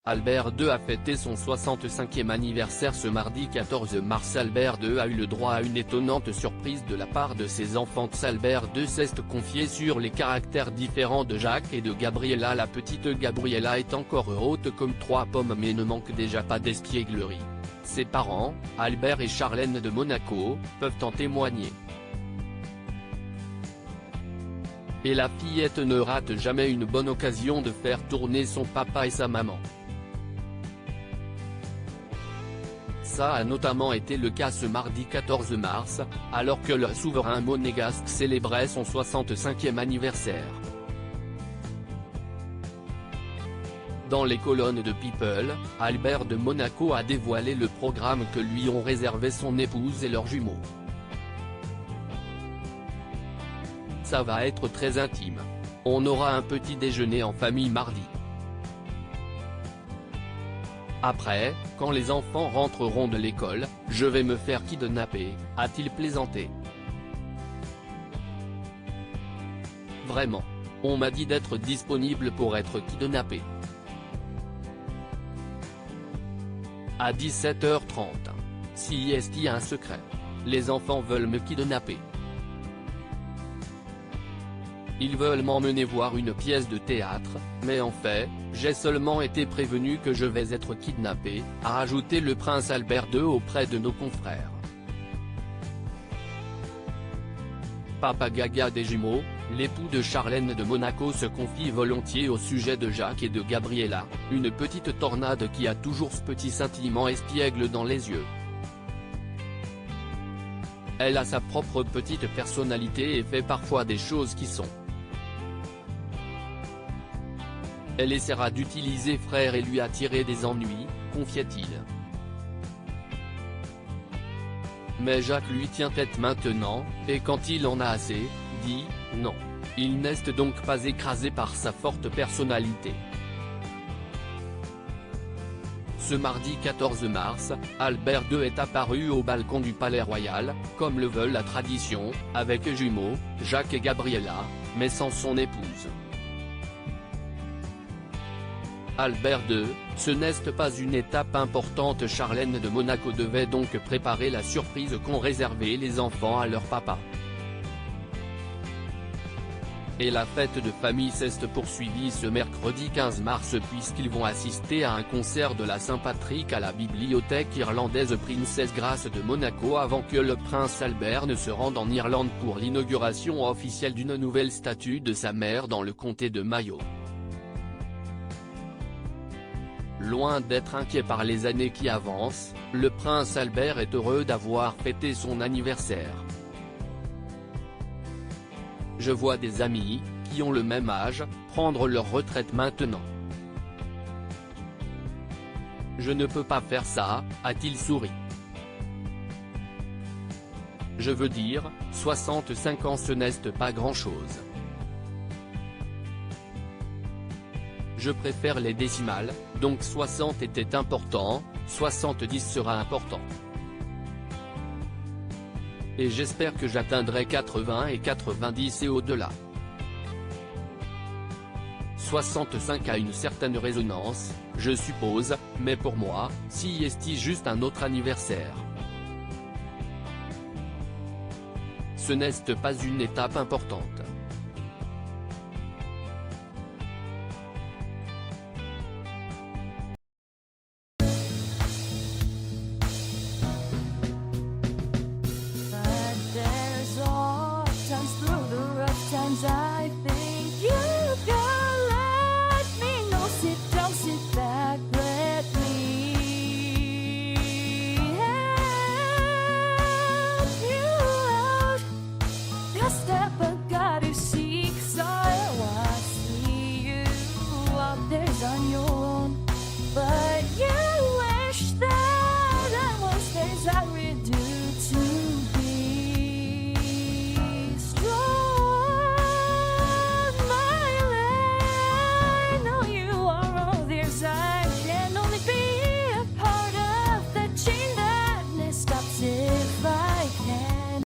Albert II a fêté son 65e anniversaire ce mardi 14 mars. Albert II a eu le droit à une étonnante surprise de la part de ses enfants. Albert II s'est confié sur les caractères différents de Jacques et de Gabriella. La petite Gabriella est encore haute comme 3 pommes mais ne manque déjà pas d'espièglerie. Ses parents, Albert et Charlène de Monaco, peuvent en témoigner. Et la fillette ne rate jamais une bonne occasion de faire tourner son papa et sa maman. Ça a notamment été le cas ce mardi 14 mars, alors que le souverain monégasque célébrait son 65e anniversaire. Dans les colonnes de People, Albert de Monaco a dévoilé le programme que lui ont réservé son épouse et leurs jumeaux. Ça va être très intime. On aura un petit déjeuner en famille mardi. Après, quand les enfants rentreront de l'école, je vais me faire kidnapper, a-t-il plaisanté. Vraiment. On m'a dit d'être disponible pour être kidnappé. À 17h30. Si est-il un secret. Les enfants veulent me kidnapper. Ils veulent m'emmener voir une pièce de théâtre, mais en fait, j'ai seulement été prévenu que je vais être kidnappé, a ajouté le prince Albert II auprès de nos confrères. Papa Gaga des jumeaux, l'époux de Charlène de Monaco se confie volontiers au sujet de Jacques et de Gabriella, une petite tornade qui a toujours ce petit scintillement espiègle dans les yeux. Elle a sa propre petite personnalité et fait parfois des choses qui sont. Elle essaiera d'utiliser frère et lui attirer des ennuis, confiait-il. Mais Jacques lui tient tête maintenant, et quand il en a assez, dit « non ». Il n'est donc pas écrasé par sa forte personnalité. Ce mardi 14 mars, Albert II est apparu au balcon du Palais Royal, comme le veut la tradition, avec jumeaux, Jacques et Gabriella, mais sans son épouse. Albert II, ce n'est pas une étape importante. Charlène de Monaco devait donc préparer la surprise qu'ont réservé les enfants à leur papa. Et la fête de famille s'est poursuivie ce mercredi 15 mars puisqu'ils vont assister à un concert de la Saint-Patrick à la bibliothèque irlandaise Princess Grace de Monaco avant que le prince Albert ne se rende en Irlande pour l'inauguration officielle d'une nouvelle statue de sa mère dans le comté de Mayo. Loin d'être inquiet par les années qui avancent, le prince Albert est heureux d'avoir fêté son anniversaire. Je vois des amis, qui ont le même âge, prendre leur retraite maintenant. Je ne peux pas faire ça, a-t-il souri. Je veux dire, 65 ans ce n'est pas grand-chose. Je préfère les décimales, donc 60 était important, 70 sera important. Et j'espère que j'atteindrai 80 et 90 et au-delà. 65 a une certaine résonance, je suppose, mais pour moi, si est-il juste un autre anniversaire. Ce n'est pas une étape importante.